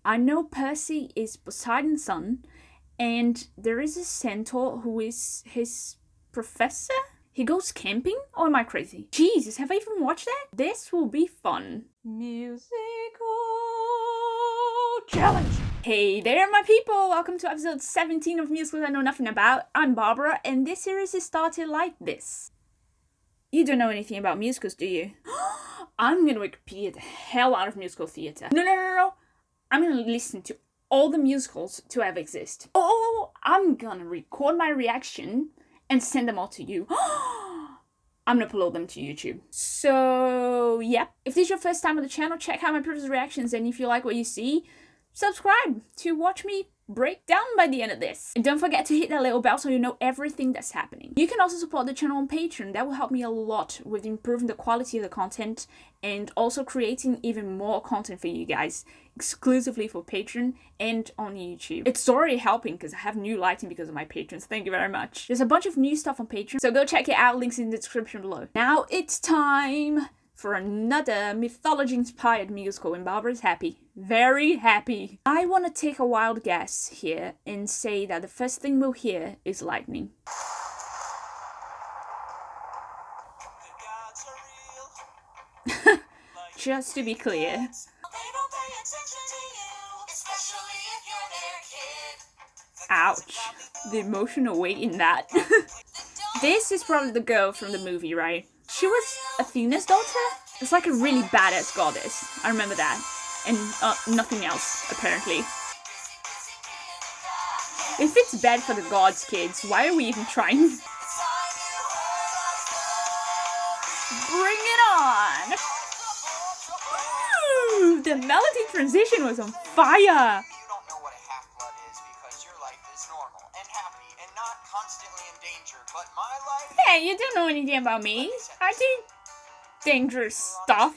I know Percy is Poseidon's son, and there is a centaur who is his professor? He goes camping? Or am I crazy? Jesus, have I even watched that? This will be fun. Musical challenge! Hey there, my people! Welcome to episode 17 of Musicals I Know Nothing About. I'm Barbara, and this series is started like this. You don't know anything about musicals, do you? I'm gonna Wikipedia the hell out of musical theatre. No. I'm gonna listen to all the musicals to ever exist. Oh, I'm gonna record my reaction and send them all to you. I'm gonna upload them to YouTube. So, yeah. If this is your first time on the channel, check out my previous reactions, and if you like what you see, subscribe to watch me break down by the end of this. And don't forget to hit that little bell so you know everything that's happening. You can also support the channel on Patreon. That will help me a lot with improving the quality of the content and also creating even more content for you guys, exclusively for Patreon and on YouTube. It's already helping because I have new lighting because of my patrons. Thank you very much. There's a bunch of new stuff on Patreon, so go check it out. Links in the description below. Now it's time for another mythology-inspired musical, and Barbara's happy. Very happy. I want to take a wild guess here and say that the first thing we'll hear is lightning. Just to be clear. Ouch. The emotional weight in that. This is probably the girl from the movie, right? She was Athena's daughter? It's like a really badass goddess. I remember that. And nothing else, apparently. If it's bad for the gods, kids, why are we even trying? Bring it on! Ooh, the melody transition was on fire! You don't know what a half-blood is because your life is normal and happy and not constantly in danger, but my life... Hey, you don't know anything about me. I do dangerous stuff.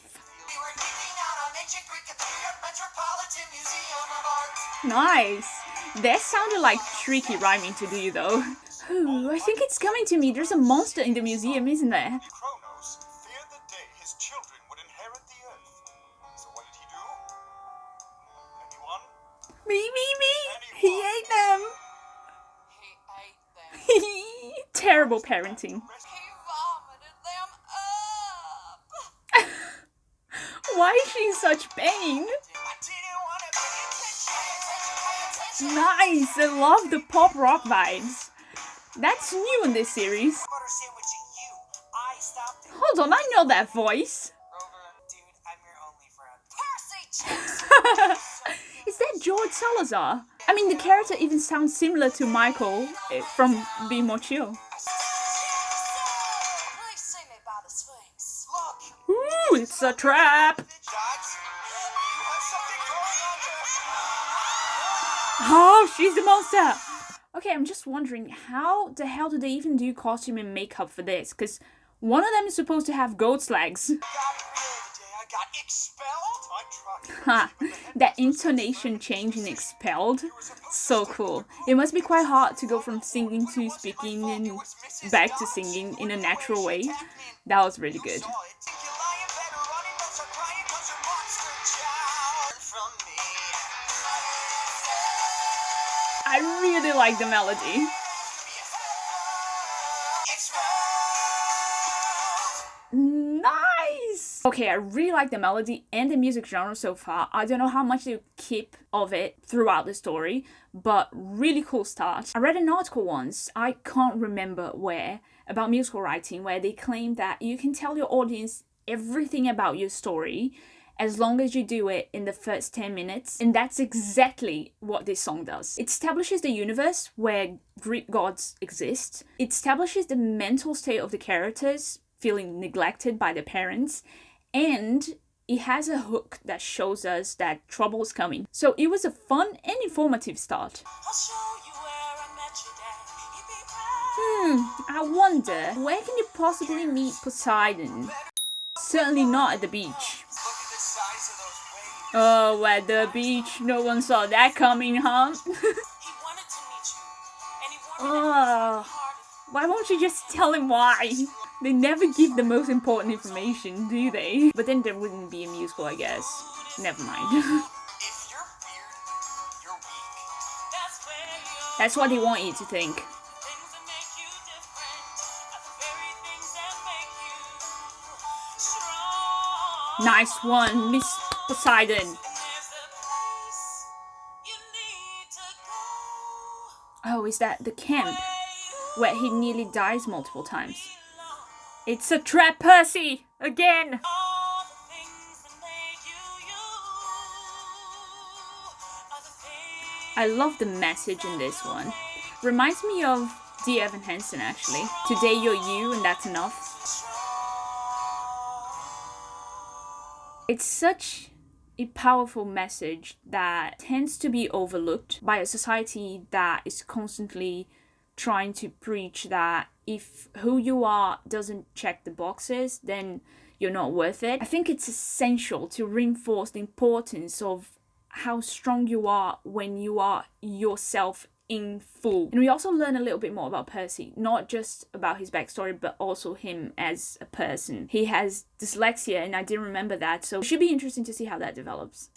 Nice. That sounded like tricky rhyming to do, though. Ooh, I think it's coming to me. There's a monster in the museum, isn't there? Kronos feared the day his children would inherit the earth. So what did he do? Anyone? Me. He ate them. He ate them. Terrible parenting. He vomited them up. Why is she in such pain? Nice! I love the pop rock vibes. That's new in this series. Hold on, I know that voice. Dude, I'm your only friend. Percy Jackson. Is that George Salazar? I mean, the character even sounds similar to Michael from Be More Chill. Ooh, it's a trap! Oh, she's the monster! Okay, I'm just wondering, how the hell do they even do costume and makeup for this? Because one of them is supposed to have goat's legs. Ha, that intonation change in expelled? So cool. It must be quite hard to go from singing to speaking and back to singing in a natural way. That was really good. I really like the melody. Nice! Okay, I really like the melody and the music genre so far. I don't know how much they keep of it throughout the story, but really cool start. I read an article once, I can't remember where, about musical writing, where they claim that you can tell your audience everything about your story as long as you do it in the first 10 minutes. And that's exactly what this song does. It establishes the universe where Greek gods exist. It establishes the mental state of the characters, feeling neglected by their parents. And it has a hook that shows us that trouble is coming. So it was a fun and informative start. I wonder, where can you possibly meet Poseidon? Certainly not at the beach. Oh, at the beach, no one saw that coming, huh? Oh, why won't you just tell him why? They never give the most important information, do they? But then there wouldn't be a musical, I guess. Never mind. If your beard That's what they want you to think. Nice one, Miss Poseidon. Oh, is that the camp where he nearly dies multiple times? It's a trap, Percy! Again! I love the message in this one. Reminds me of Dear Evan Hansen, actually. Today you're you and that's enough. It's such a powerful message that tends to be overlooked by a society that is constantly trying to preach that if who you are doesn't check the boxes, then you're not worth it. I think it's essential to reinforce the importance of how strong you are when you are yourself in full. And we also learn a little bit more about Percy, not just about his backstory, but also him as a person. He has dyslexia, and I didn't remember that, so it should be interesting to see how that develops.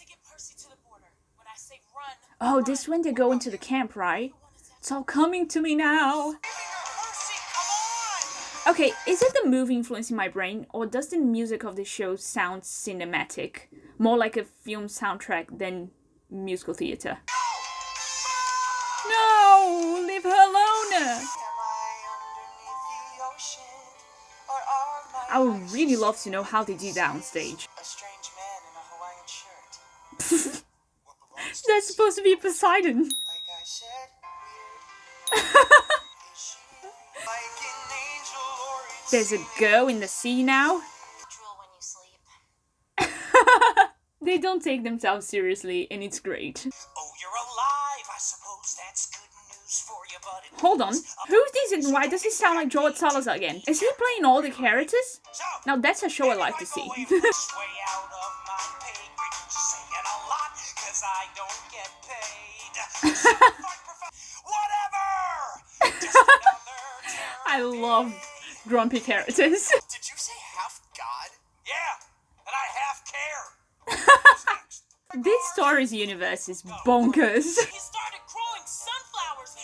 Oh, this is when they go into the camp, right? It's all coming to me now. Okay, is it the movie influencing my brain, or does the music of the show sound cinematic? More like a film soundtrack than musical theatre. No! Leave her alone! I would really love to know how they do that on stage. A strange man in a Hawaiian shirt. That's supposed to be Poseidon. Like I said, weird. Is she like an angel or is There's a girl in the sea now. Drool when you sleep. They don't take themselves seriously, and it's great. Oh, you're alive. I suppose that's good news for you, but it Hold on, who's this and why does he sound like George Salazar again? Is he playing all the characters? Now that's a show I like to see. way out of my pay grade, saying a lot 'cause I don't get paid. Whatever. Just another I love grumpy characters. Did you say half god? Yeah, and I half care. This story's universe is bonkers. He started growing sunflowers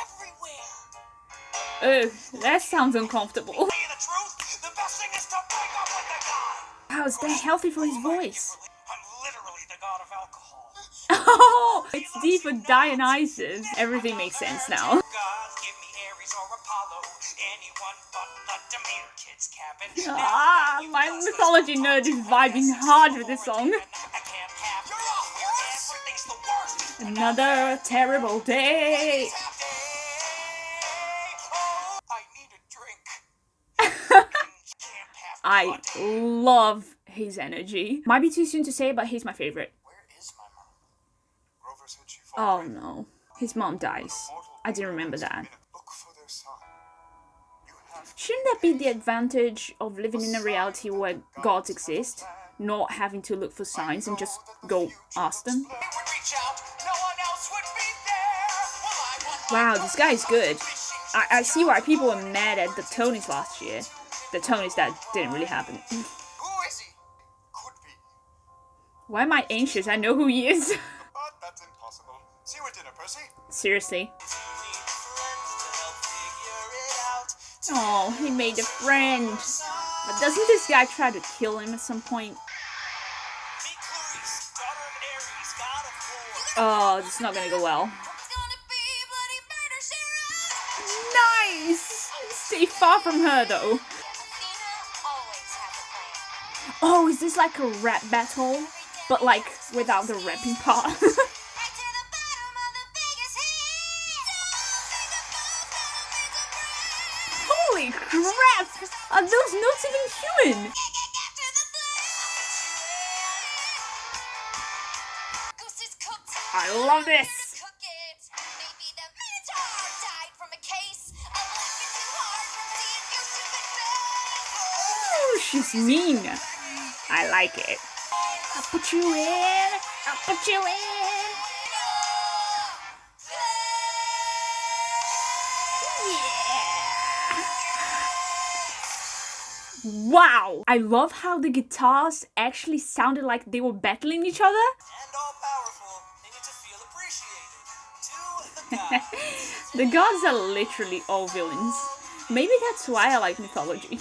everywhere. Ugh, that sounds uncomfortable. Tell you the truth, the best thing is to break up with the guy. How is that healthy for his voice? I'm literally the god of alcohol. Oh, it's D for Dionysus. Everything makes sense now. God, give me Aries or Apollo. Anyone but the Demeter kids cabin. Ah, my mythology nerd is vibing hard with this song. I can't have you're a horse. Everything's the worst. Another terrible day. Oh, I need a drink. I love his energy. Might be too soon to say, but he's my favorite. Where is my mom? Grover said she Oh no, his mom dies. I didn't remember that. look for their son. You have Shouldn't that be the advantage of living in a reality where gods exist? Not having to look for signs and just go ask them? They would reach out. No one else would be there. Well, I want Wow, this guy is good. I see why people were mad at the Tonys last year. The Tonys that didn't really happen. Who is he? could be, Why am I anxious? I know who he is. but that's impossible. See you at dinner, Percy. Seriously. Oh, he made a friend. But doesn't this guy try to kill him at some point? Oh, this is not gonna go well. Nice! Stay far from her though. Oh, is this like a rap battle? But like without the rapping part? Holy crap! Are those notes even human? I love this! Maybe the Minotaur died from a case of laughing too hard from seeing you stupid face. Ooh, she's mean. I like it. I'll put you in. I'll put you in. Yeah. Wow. I love how the guitars actually sounded like they were battling each other. And all powerful. They need to feel feel appreciated. To the gods. The gods are literally all villains. Maybe that's why I like mythology.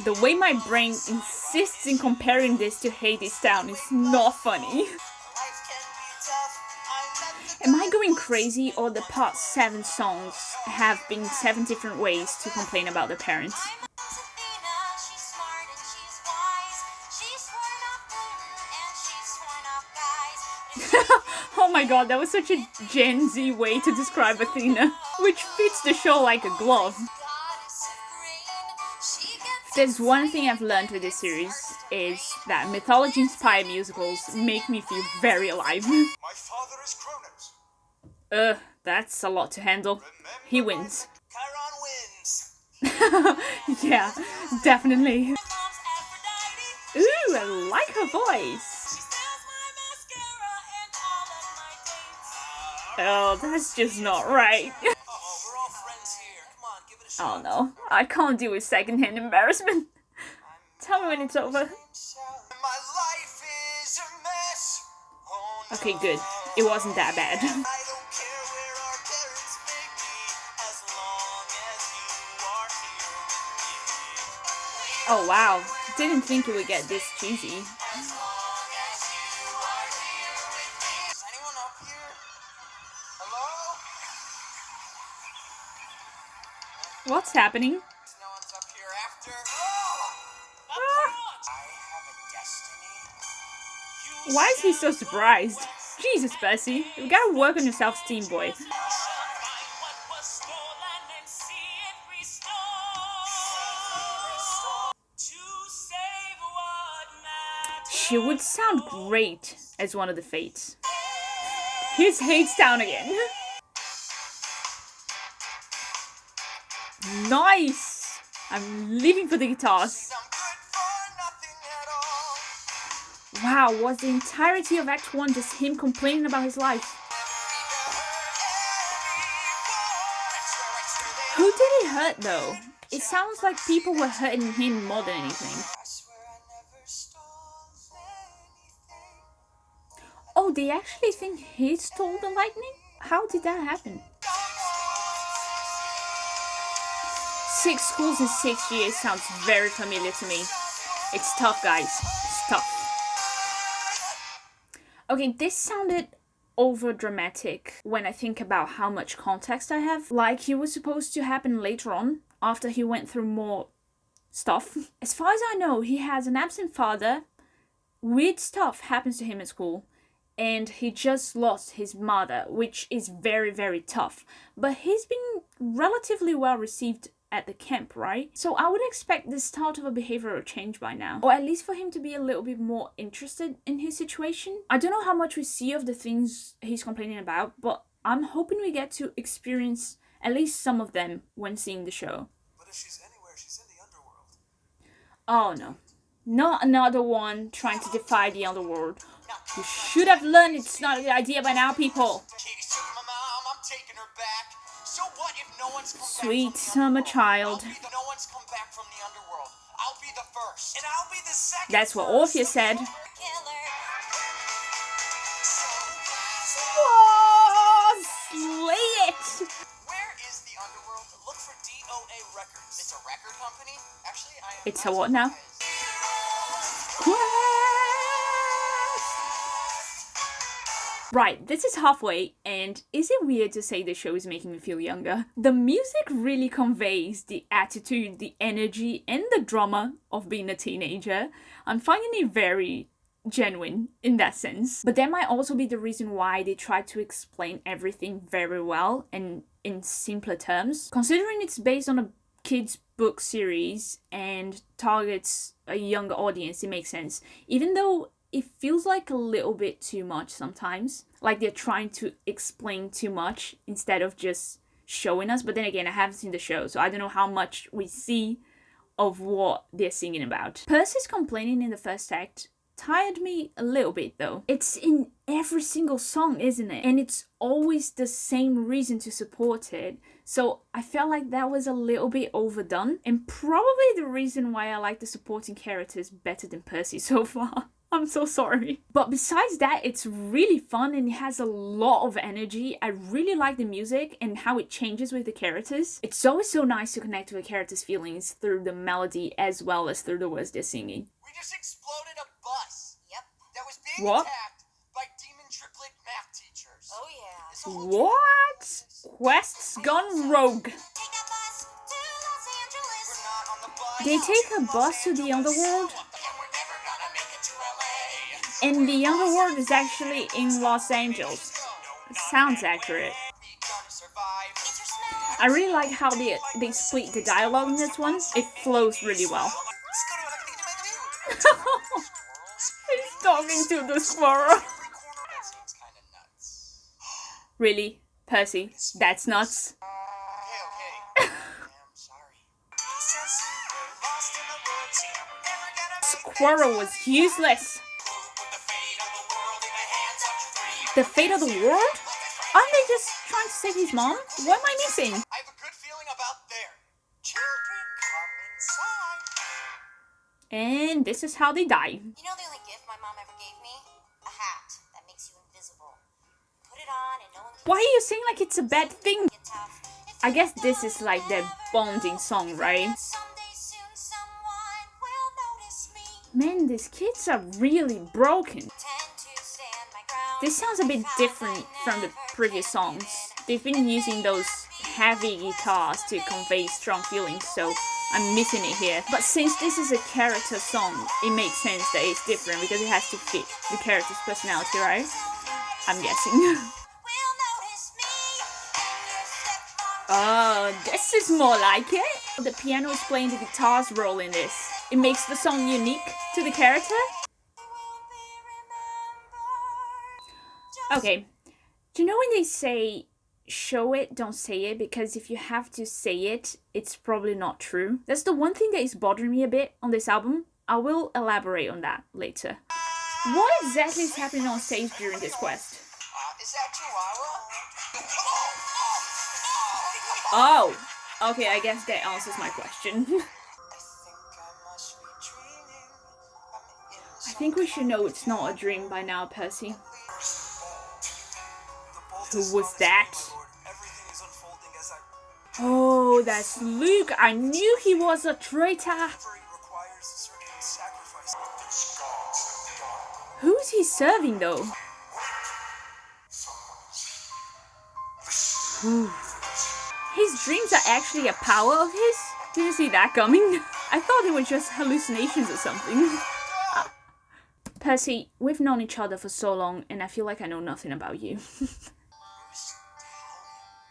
The way my brain insists in comparing this to Hades Town is not funny. Am I going crazy, or the past 7 songs have been 7 different ways to complain about their parents? Oh my god, that was such a Gen Z way to describe Athena, which fits the show like a glove. If there's one thing I've learned with this series, is that mythology-inspired musicals make me feel very alive. My father is Kronos. That's a lot to handle. He wins. Chiron wins. Yeah, definitely. Ooh, I like her voice. Oh, that's just not right. We're all friends here. Come on, give it a shot. Oh no, I can't deal with secondhand embarrassment. Tell me when it's over. My life is a mess. Oh, no. Okay, good. It wasn't that bad. I don't care where our parents may be, as long as you are here with me. Oh wow, didn't think it would get this cheesy. As long as you are here with me. Is anyone up here? Hello? What's happening? No one's up here after. Oh! I have a destiny. Why is he so surprised? Jesus, Percy, you gotta work on your self-esteem, boy. She would sound great as one of the Fates. Here's Hades Town again. Nice! I'm leaving for the guitars. I'm good for nothing at all. Wow, was the entirety of Act 1 just him complaining about his life? Who did he hurt though? It sounds like people were hurting him more than anything. I swear I never stole anything. Oh, they actually think he stole the lightning? How did that happen? 6 schools in 6 years sounds very familiar to me. It's tough, guys. It's tough. Okay, this sounded over dramatic when I think about how much context I have. Like, he was supposed to happen later on, after he went through more stuff. As far as I know, he has an absent father, weird stuff happens to him at school, and he just lost his mother, which is very, very tough. But he's been relatively well received at the camp, right? So I would expect the start of a behavioral change by now, or at least for him to be a little bit more interested in his situation. I don't know how much we see of the things he's complaining about, but I'm hoping we get to experience at least some of them when seeing the show. But if she's anywhere, she's in the underworld. Oh no, not another one trying to defy the underworld. You should have learned it's not a good idea by now, people. Katie took my mom, I'm taking her back. So what if no one's come Sweet back from the summer underworld? child. No one's come back from the underworld. I'll be the first. And I'll be the second. That's what Orpheus said. Killer. Whoa, slay it! Where is the underworld? Look for DOA Records. It's a record company? Actually, It's a what now? Right, this is halfway, and is it weird to say the show is making me feel younger? The music really conveys the attitude, the energy, and the drama of being a teenager. I'm finding it very genuine in that sense. But that might also be the reason why they try to explain everything very well and in simpler terms. Considering it's based on a kids' book series and targets a younger audience, it makes sense. Even though it feels like a little bit too much sometimes. Like they're trying to explain too much instead of just showing us. But then again, I haven't seen the show, so I don't know how much we see of what they're singing about. Percy's complaining in the first act tired me a little bit though. It's in every single song, isn't it? And it's always the same reason to support it. So I felt like that was a little bit overdone. And probably the reason why I like the supporting characters better than Percy so far. I'm so sorry. But besides that, it's really fun and it has a lot of energy. I really like the music and how it changes with the characters. It's always so nice to connect with a character's feelings through the melody as well as through the words they're singing. We just exploded a bus. Yep. That was being What? attacked by demon triplet math teachers. Oh yeah. It's a whole What? Quest's gone rogue. Take a bus to Los Angeles. We're not on the bus. They take a bus to the underworld, And we're never gonna make it to LA. and the underworld is actually in Los Angeles. Sounds accurate. We gotta survive. It's your smell. I really like how they split the dialogue in this one. It flows really well. He's talking to the squirrel. That seems kind of nuts. Really? Percy, that's nuts. Okay. I'm sorry. He says we're lost in the woods. We're never gonna make it. Squirrel was useless. Put the fate of the world in the hands of three. The fate of the world? Aren't they just trying to save his mom? What am I missing? I have a good feeling about there. Children, come inside. And this is how they die. You know the only gift my mom ever gave me? A hat that makes you invisible. Put it on and no one can Why are you saying like it's a bad thing? get tough. It's I guess this is like their bonding song, right? someday soon someone will notice me. Man, these kids are really broken. Tend to stand my ground. This sounds a bit different from the previous songs. They've been using those heavy guitars to convey strong feelings, so I'm missing it here. But since this is a character song, it makes sense that it's different because it has to fit the character's personality, right? I'm guessing. Will notice me. You step on Oh, this is more like it. The piano is playing the guitar's role in this. It makes the song unique to the character. will be remembered. Okay, do you know when they say show it, don't say it? Because if you have to say it, it's probably not true. That's the one thing that is bothering me a bit on this album. I will elaborate on that later. What exactly is happening on stage during this quest? Is that Chihuahua? Oh, okay, I guess that answers my question. I think I must be dreaming. I'm in I think we should know it's not a dream by now, Percy. Who was that? Everything is unfolding as I Oh, that's Luke. I knew he was a traitor. Bravery requires a certain sacrifice. Who's he serving though? His dreams are actually a power of his? Didn't see that coming. I thought they were just hallucinations or something. Percy, we've known each other for so long and I feel like I know nothing about you.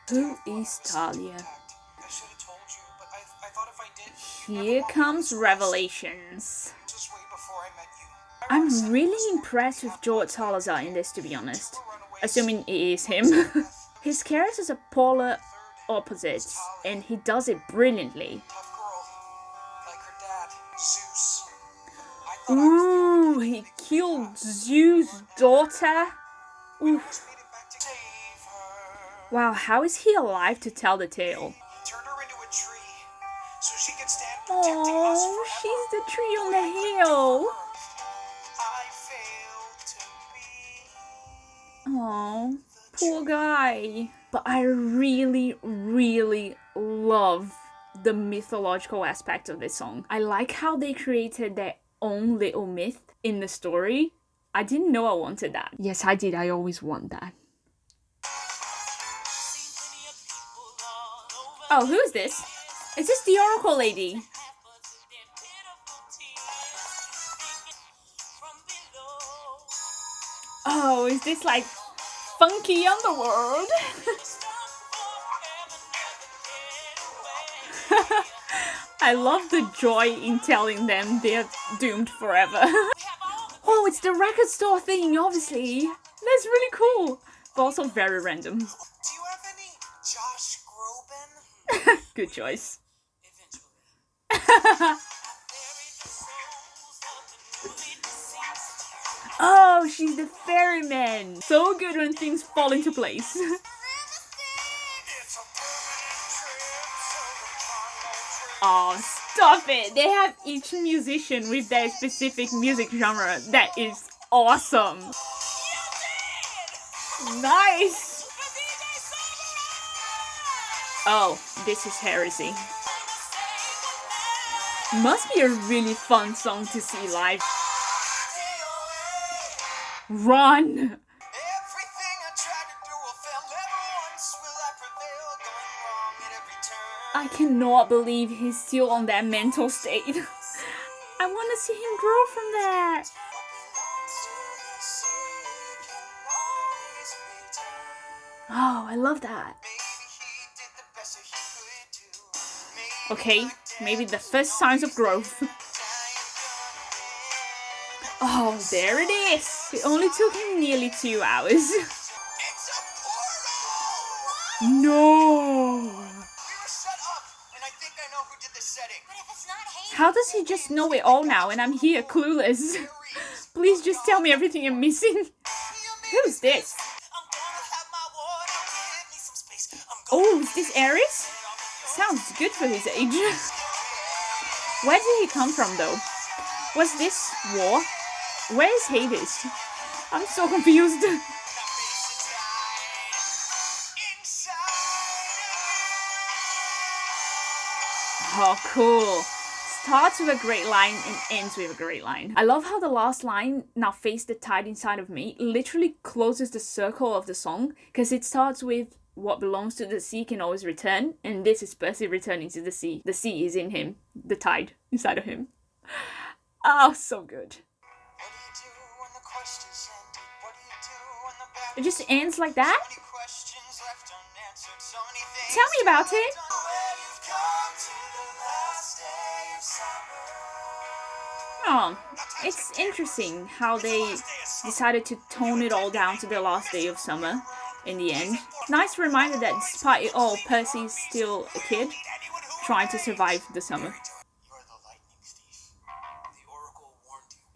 Who is Talia? I should have told you, but I thought if I did, Here comes revelations. just way before I met you. I'm really impressed with George Salazar in this, to be honest. Assuming it is him. His characters are polar opposites, and he does it brilliantly. Tough girl, like her dad, Zeus. I thought I was Ooh, he killed Zeus' daughter. Oof. made it back to save her. Wow, how is he alive to tell the tale? He turned her into a tree, so she could stand protecting us Oh, forever. she's the tree on the hill. I failed to be. Oh, poor guy. But I really, really love the mythological aspect of this song. I like how they created their own little myth in the story. I didn't know I wanted that. Yes, I did. I always want that. Oh, who is this? Is this the Oracle lady? Oh, is this like funky underworld? I love the joy in telling them they're doomed forever. Oh, it's the record store thing, obviously. That's really cool, but also very random. Do you have any Josh Groban? Good choice. Eventually. Oh, she's the ferryman. So good when things fall into place. It's a permanent trip, so the fun won't trip. Oh, Stop it! They have each musician with their specific music genre. That is awesome. Nice! Oh, this is heresy. Must be a really fun song to see live. Run! Everything I tried to do will fail. Never once will I prevail. Going wrong at every turn. I cannot believe he's still on that mental state. I want to see him grow from that. Oh, I love that. Okay, maybe the first signs of growth. Oh, there it is. It only took him nearly 2 hours. It's a portal! No! We were set up, and I think I know who did the setting. But if it's not Hayden, How does he just know it all now and I'm here clueless? Please just tell me everything I'm missing. Who's this? I'm gonna have my water. Give me some space. I'm Oh, is this Ares? Sounds good for his age. Where did he come from though? Was this war? Where is Hades? I'm so confused. Oh, cool. Starts with a great line and ends with a great line. I love how the last line, "Now face the tide inside of me," literally closes the circle of the song, because it starts with "What belongs to the sea can always return," and this is Percy returning to the sea. The sea is in him, the tide inside of him. Oh, so good. It just ends like that? Tell me about it. Oh, it's interesting how they decided to tone it all down to the last day of summer in the end. Nice reminder that despite it all, Percy's still a kid trying to survive the summer.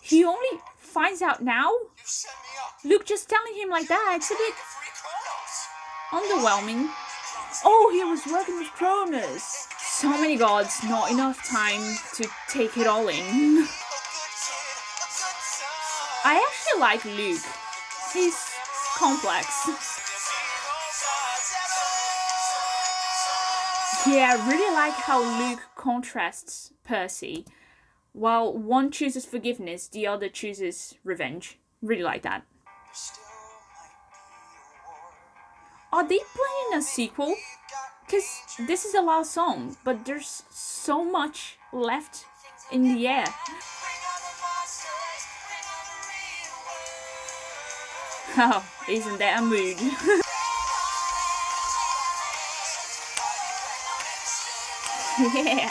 He only finds out now? Luke just telling him like that, it's a bit underwhelming. Oh, he was working with Cronus. So many gods, not enough time to take it all in. I actually like Luke. He's complex. Yeah, I really like how Luke contrasts Percy. While one chooses forgiveness, the other chooses revenge. Really like that. Are they playing a sequel? Because this is the last song, but there's so much left in the air. Oh, isn't that a mood? Yeah.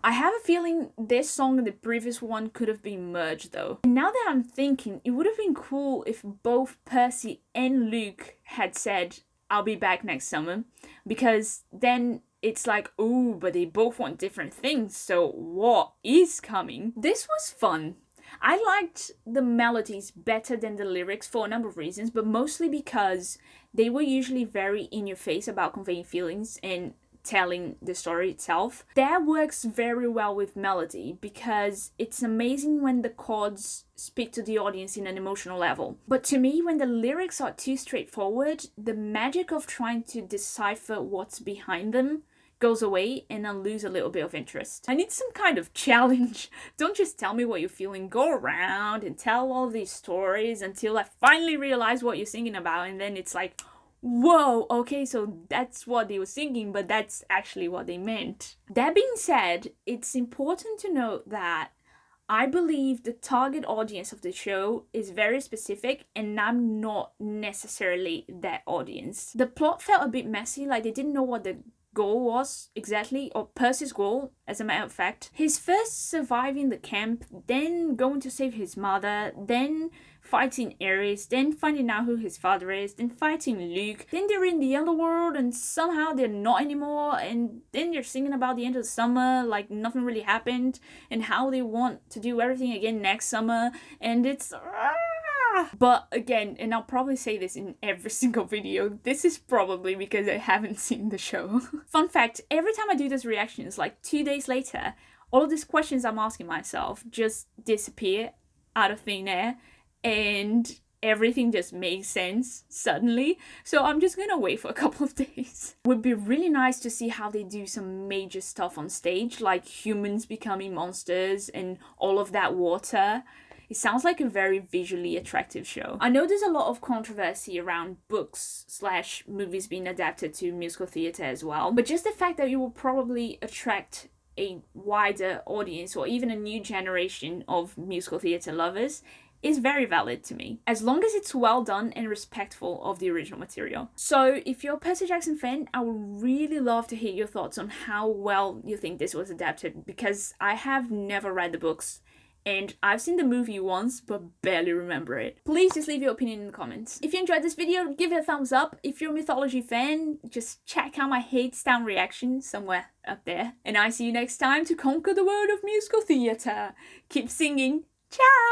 I have a feeling this song and the previous one could have been merged though. And now that I'm thinking, it would have been cool if both Percy and Luke had said, "I'll be back next summer," because then it's like, ooh, but they both want different things, so what is coming? This was fun. I liked the melodies better than the lyrics for a number of reasons, but mostly because they were usually very in your face about conveying feelings and telling the story itself. That works very well with melody because it's amazing when the chords speak to the audience in an emotional level. But to me, when the lyrics are too straightforward, the magic of trying to decipher what's behind them goes away and I lose a little bit of interest. I need some kind of challenge. Don't just tell me what you're feeling. Go around and tell all these stories until I finally realize what you're singing about, and then it's like, whoa, okay, so that's what they were singing, but that's actually what they meant. That being said, it's important to note that I believe the target audience of the show is very specific and I'm not necessarily that audience. The plot felt a bit messy, like they didn't know what the goal was exactly, or Percy's goal, as a matter of fact. He's first surviving the camp, then going to save his mother, then fighting Ares, then finding out who his father is, then fighting Luke, then they're in the underworld and somehow they're not anymore, and then they're singing about the end of the summer like nothing really happened and how they want to do everything again next summer, and it's But again, and I'll probably say this in every single video, this is probably because I haven't seen the show. Fun fact, every time I do these reactions, like 2 days later, all of these questions I'm asking myself just disappear out of thin air, and everything just makes sense suddenly. So I'm just gonna wait for a couple of days. Would be really nice to see how they do some major stuff on stage, like humans becoming monsters and all of that water. It sounds like a very visually attractive show. I know there's a lot of controversy around books/movies being adapted to musical theatre as well, but just the fact that it will probably attract a wider audience or even a new generation of musical theatre lovers is very valid to me, as long as it's well done and respectful of the original material. So if you're a Percy Jackson fan, I would really love to hear your thoughts on how well you think this was adapted, because I have never read the books and I've seen the movie once but barely remember it. Please just leave your opinion in the comments. If you enjoyed this video, give it a thumbs up. If you're a mythology fan, just check out my Hates Down reaction somewhere up there. And I see you next time to conquer the world of musical theatre. Keep singing. Ciao!